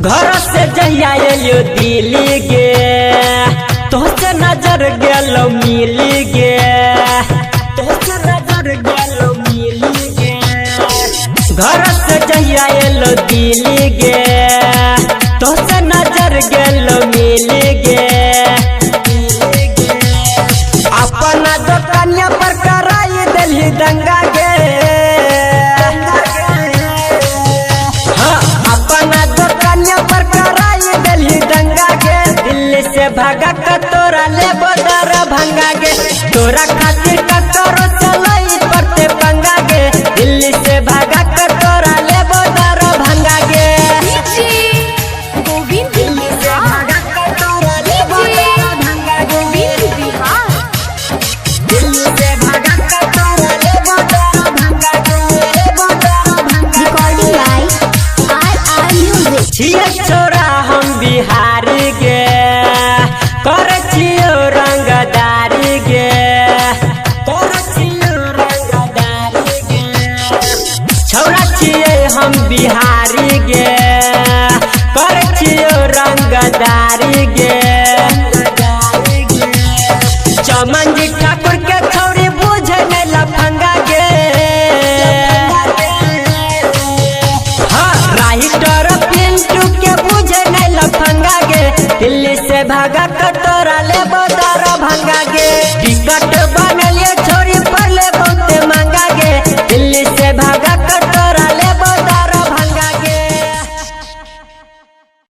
घर से जहिया एलियो दिल्ली गे तोहसे नजर गेलो मिली गे तोहसे नजर गेलो मिली गे घर से जहिया एलो दिल्ली गे तोहसे नजर गेलो मिली गे अपना दुकानिया पर कराई दिल्ली दंगा गे भागा का तोरा ले बोदर भंगा गे तोरा खातिर का तोरो चलई पड़ते पंगा गे दिल्ली से भागा का तोरा ले बोदर भंगा गे गोविंद दिल्ली से भागा का तोरा ले बोदर भंगा गे दिल्ली से भागा का तोरा ले बोदर भंगा गे रिकॉर्डिंग बाय आर म्यूजिक। छिए छोरा हम बिहारी गे कर छियो रंगदारी गे कर छियो रंगदारी गे छौरा छिए हम बिहारी गे कर छियो रंगदारी